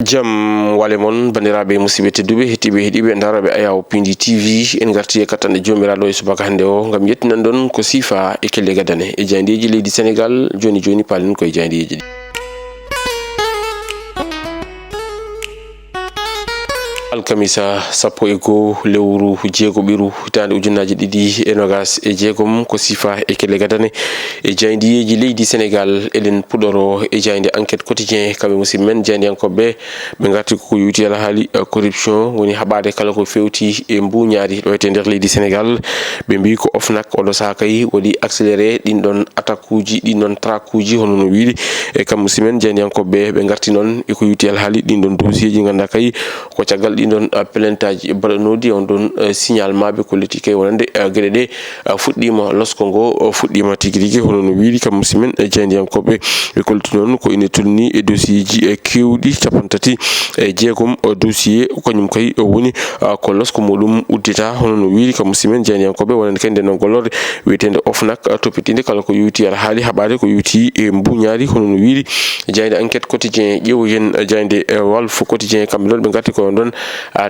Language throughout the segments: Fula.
Jam walemon bandiraɓe musidɓe tedduɓe hettiɓe heeɗiɓe daroɓe Ayaw Pindi TV en garti e kattanɗe jomiraɗo e subaka hande o gam yettinan ɗon ko siifa e kelle gadane e jayndeji leydi Sénégal joni palen koye jayndeji ɗi. Alkamisa 11 lewru jeego ɓiru hitande ujunnaji ɗiɗi e nogas e jeegom ko siifa e kelle gadane e jayndeji leydi Sénégal eɗen puɗɗoro e jaynde enquête quotidien kamɓe musidɓe men jayndiyankoɓe ɓe garti ko yuti ala haali corruption woni haɓade kala ko fewti e mbuñaari ɗo e nder leydi Sénégal ɓe mbi ko OFNAC oɗo saha kay waɗi accéléré ɗin ɗon attaque uji ɗin ɗon traque uji hono no wiiri e kamɓe musidɓe men jayndiyankoɓe ɓe garti noon eko yuti ala haali ɗin ɗon dossier ji ganduɗa kay ko caggal ɗin ɗon plaintaji baɗanodi on ɗon signalement ɓe kolliti kay wonande gueɗe ɗe fuɗɗima losko ngo fuɗɗima tigui rigui hono no wiiri kam musimen jayndiyankoɓe ɓe kolliti noon ko ine tolni e dossier ji kewɗi capantati e jeegom dossier kañum kay woni ko losko muɗum uddita hono no wiiri kam musimen jayndiyankoɓe wonande kay nden noon gollorde wiyetede OFNAC toppitinde kala ko yuti ara haali haɓade ko yuti e mbuñaari hono no wiiri jaynde enquête quotidien ƴeewo hen jaynde Walf quotidien kamɓe noon ɓe garti koyon ɗon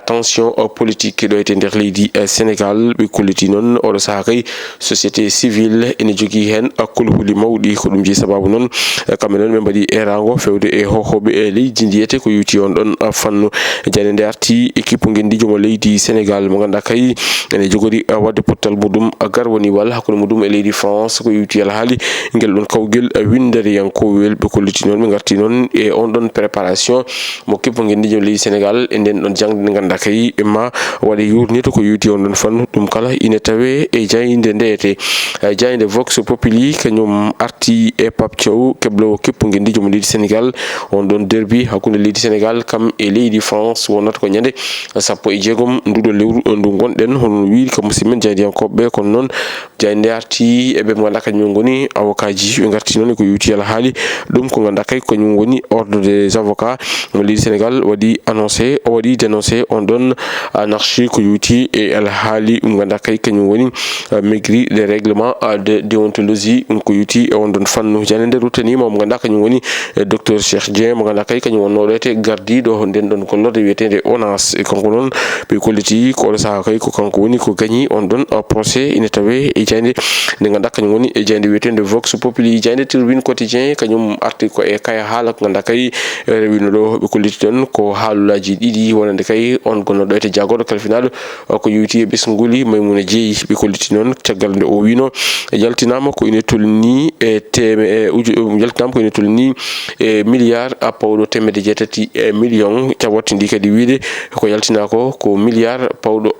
tension politique ɗo e nder leydi Sénégal ɓe kolliti noon oɗo saha kay société civile ene jogui hen kulhuli mawɗi ko ɗum jeeyi sababu noon kamɓe noon ɓe mbaɗi erago fewde e hohoɓe e leydi ndiyete ko yuti on ɗon fannu jande nde arti équipe guendijo mo leydi Sénégal mo ganduɗa kay ene jogori wadde pottal muɗum garwaniwal hakkude muɗum e leydi France ko yuti ala haali guel ɗon kawguel windere yankowel ɓe kolliti noon ɓe garti noon e on ɗon préparation mo kippo guendijo leydi Sénégal e nden ɗon jangde nde ganduɗa kay ma waɗa yurnito ko yuti on ɗon fannu ɗum kala ine tawe e jaynde ndeyete jaynde Vox Populi kañum arti e Pape Thiaw keblo kippo guendijo mo leydi Sénégal on ɗon derby hakkude leydi Sénégal kam e leydi France wonata ko ñande 16 nduɗo lewru ndu gonɗen hono wiiri kam musidɓe jayndiyankoɓe kono noon jaynde arti eɓe ganduɗa kañum goni avocat ji ɓe garti noon ko yuti ala haali ɗum ko ganduɗa kay kañum woni ordre des avocats mo leydi Sénégal waɗi annoncé o waɗi dénoncé on ɗon anarchie ko yuti e ala haali ɗum ganduɗa kay kañum woni maigri des règlements de déontologie ɗum ko yuti e on ɗon fannu jande nde ruttanima mo ganduɗa kañum woni docteur Cheikh Dieng mo ganduɗa kay kañum wonno ɗote gardiɗo nden ɗon gollorde wiyetede ONAS e kanko noon ɓe kolliti ko oɗo saha kay ko kanko woni ko gagni on ɗon procès ine tawe e jayde nde ganduɗa kañum woni e jayde wiyetede Vox Populi jayde Tribune quotidien kañum arti ko e kaya haala ko ganduɗa kay rewino ɗo ɓe kolliti ɗon ko haalulaji ɗiɗi wonande kay on gonnoɗo ete jagoɗo kalfinaɗo ko yuti e ɓesguli Maimouna Dieye ɓe kolliti noon caggal nde o wino jaltinama ko ine tolni e jaltinama ko ine tolni e milliard pawɗo 800 million caɓotte ndi kadi wiide ko yaltina ko milliard pawɗo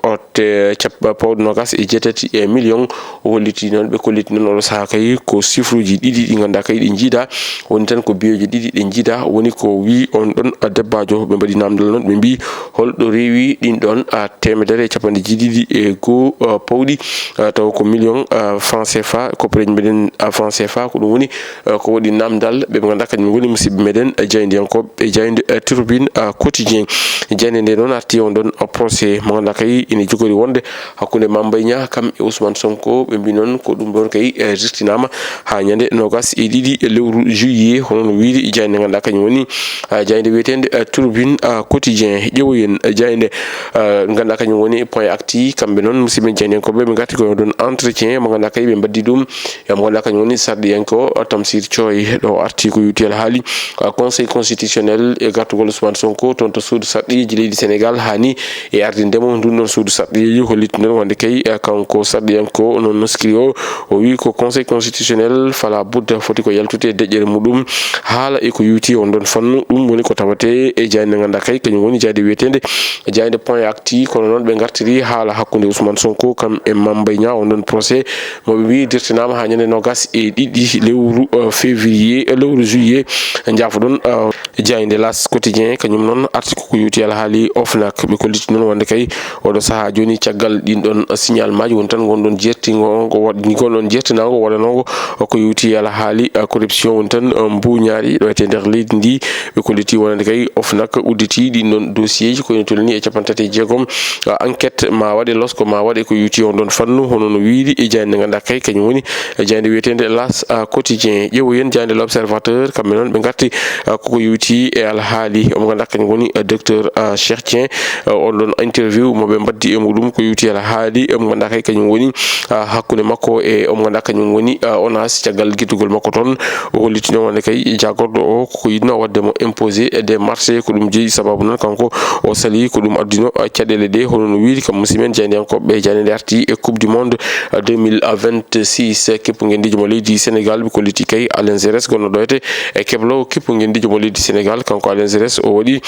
pawɗo nogas e 8 million o holliti noon ɓe kolliti noon oɗo saha kay ko chiffre uji ɗiɗi ɗi ganduɗa kay ɗi jiida woni tan ko biyoji ɗiɗi ɗi jiida woni ko wi on ɗon debbajo ɓe mbaɗi namdal noon ɓe mbi holɗo rewi ɗin ɗon 150 pawɗi taw ko million franc CFA koppareji meɗen franc CFA ko ɗum woni ko waɗi namdal ɓe ganduɗa kañum woni musidɓe meɗen jayndiyankoɓe e jaynde Tribune quotidien jayde nde noon arti on ɗon procès mo ganduɗa kay ine jogori wonde hakkude Mame Mbaye Niang kam e Ousmane Sonko ɓe mbi noon ko ɗum ɗon kay jirtinama ha ñande nogas e ɗiɗi lewru juillet hono no wiiri jayde ganduɗa kañum woni jayde wiyetede Tribune quotidien ƴeewoyen jayde ganduɗa kañum woni point acti kamɓe noon musidɓe jayndiyankoɓe ɓe garti koye ɗon entretien mo ganduɗa kay ɓe mbaddi ɗum e mo ganduɗa kañum woni sarɗiyanko Tamsir Thioye ɗo arti ko yuti ala haali conseil constitutionnel e gartugol Ousmane Sonko toon to suudu sarɗiji leydi Sénégal hani e ardindemo ndun ɗon suudu sarɗiji holliti noon wonde kay kanko sarɗiyanko non noskiri o wi ko conseil constitutionnel fala budda foti ko yaltude e deƴƴere muɗum haala e ko yuti on ɗon fannu ɗum woni ko tawate e jayde ganduɗa kay kañum woni jayde wiyetede jayde point acti kono noon ɓe gartiri haala hakkude Ousmane Sonko kam e Mame Mbaye Niang on ɗon procès moɓe mbi dirtinama ha ñande nogas e ɗiɗi lewru février lewru juillet jafoɗon jayde L'As quotidien kañum noon arti ko yuti ala haali OFNAC ɓe kolliti noon wonde kay oɗo saha joni caggal ɗin ɗon signal maji woni tan gonɗon jertinago waɗanogo ko yuti ala haali corruption woni tan mbuñaari haali ɗo ete nder leydi ndi ɓe kolliti wonande kay OFNAC udditi ɗin ɗon dossier ji koyno tolni e capantati jeegom enquête ma waɗe losko ma waɗe ko yuti on ɗon fannu hono no wiiri e jayde nde ganduɗa kay kañum woni jayde wiyetede L'As quotidien ƴeewoyen jayde L'Observateur kamɓe noon ɓe garti koko yuti e alhaali omo ganduɗa kañum woni docteur Cheikh Dieng on ɗon interview moɓe mbaddi e muɗum ko yuti alhaali omo ganduɗa kay kañum woni hakkude makko e omo ganduɗa kañum woni ONAS caggal guiddugol makko toon o hollitino wonde kay jagorɗo o koko yitno waddemo imposé des marchés ko ɗum jeeyi sababu noon kanko o sali ko ɗum addino caɗele ɗe hono no wiiri kam musimen jeyndiyankoɓe jayde nde arti e coupe du monde 2026 keppu ngendijo mo leydi Sénégal ɓe kolliti kay Alain Giresse gonno ɗo ete e keblo keppu ngendijo mo leydi Sénégal kanko Alain Giresse o waɗi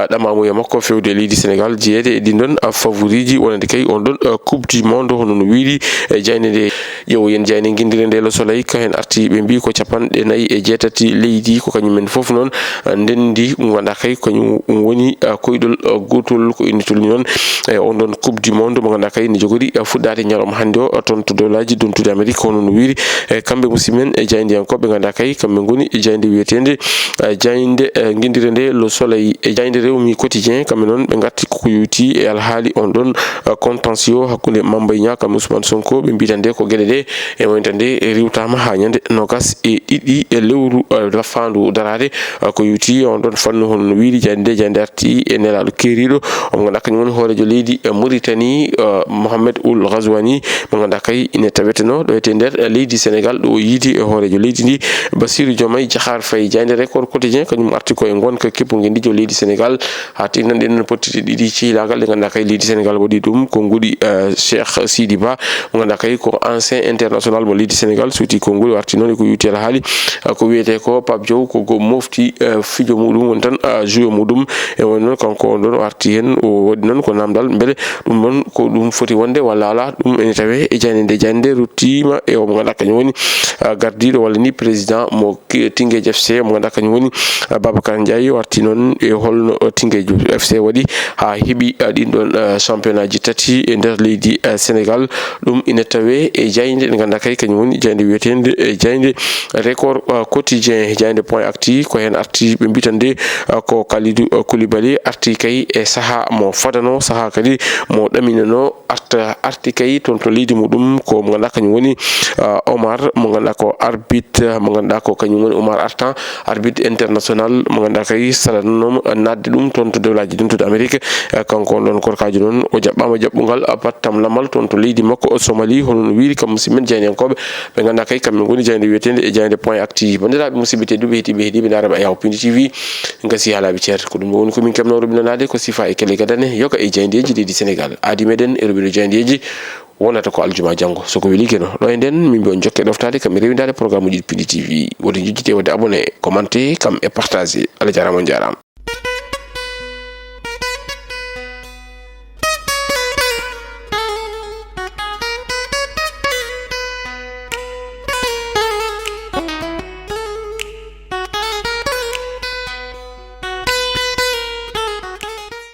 ɗamamuya makko fewde leydi Sénégal jeeyede e ɗin ɗon favoriji wonande kay on ɗon coupe du monde hono no wiiri e jayde nde ƴeewoyen jayde guindire nde Le Soleil ka hen arti ɓe mbi ko capanɗe 4 leydi ko kañumen foof noon ndendi ɗum ganduɗa kay kañum woni koyɗol gotol ko inni tolni noon e on ɗon coupe du monde mo ganduɗa kay ne jogori fuɗɗade ñalawma hannde o toon to dowlaji dontude Amérique hono no wiiri e kamɓe musimen e jayndiyankoɓe ganduɗa kay kamɓe goni e jayde wiyetede jayde guindire nde Le Soleil e jayde Rewmi quotidien kamɓe noon ɓe garti koko yewti e alhaali on ɗon contentieux hakkude Mame Mbaye Niang kamɓe Ousmane Sonko ɓe mbitande ko gueɗe ɗe e wonitande riwtama ha ñande nogas e ɗiɗi e lewru fandu darade ko yuti on ɗon fannu hono no wiiri jayde arti e nelaɗo keeriɗo omo ganduɗa kañum woni hoorejo leydi Mauritanie Mohamed Ould Ghazouani mo ganduɗa kay ine taweteno ɗo ete nder leydi Sénégal ɗo yiidi e hoorejo leydi ndi Bassirou Diomaye Diakhar Faye jayde Record quotidien kañum arti ko e gonka keppu ngendijo leydi Sénégal ha tinnan ɗen pottiti ɗiɗi cihlagal ɗe ganduɗa kay leydi Sénégal waɗi ɗum ko nguɗi Cheikh Sidi Ba mo ganduɗa kay ko ancien international mo leydi Sénégal suuti ko nguɗi arti noon e ko yuti ala haali ko wiyete ko Pape Diaw ko mofti fijo muɗum woni tan joueur muɗum e woni noon kanko on ɗon o arti hen o waɗi noon ko namdal beele ɗum noon ko ɗum foti wonde walla ala ɗum ene tawe e jayde ruttima e omo ganduɗa kañum woni gardiɗo walla ni président mo Tinguédji FC mo ganduɗa kañum woni Babacar Ndiaye o arti noon e holno Tinguédji FC waɗi ha heeɓi ɗin ɗon championnat ji tati e nder leydi Sénégal ɗum ine tawe e jayde ɗe ganduɗa kay kañum woni jayde wiyetede jayde Record quotidien jayde point actu ko hen arti ɓe mbitande ko Kalidou Koulibaly arti kay e saaha mo fadano saaha kadi mo ɗaminano arti kay toon to leydi muɗum ko mo ganduɗa kañum woni Omar mo ganduɗa ko arbitre mo ganduɗa ko kañum woni Omar Artan arbitre international mo ganduɗa kay salannom nadde ɗum toon to dewlaji dontude Amérique kanko on ɗon korkaji noon o jaɓɓama jaɓɓugal battam lamal toon to leydi makko Somalie hono no wiiri kam musidmen jeyniyankoɓe ɓe ganduɗa kay kamɓe goni jayde wiyetede e jayde point actu bandiraɓe musidɓe tedduɓe heeɗiɓe heeɗiɓe daraɓe a Yahoo TV gasi haalaɓe ceer ko ɗum woni komin kemno robinanade ko sifa e kele gadane yoga e jayndeji leydi Sénégal aadi meɗen e robino jayndeji wonata ko aljuma janggo soko weeli keno ɗo e nden min mbi on jokke ɗoftade kam rewidade programme uji Pindi TV wodi jujjite wadde abonné commenté kam e partagé Allah jarama on jarama.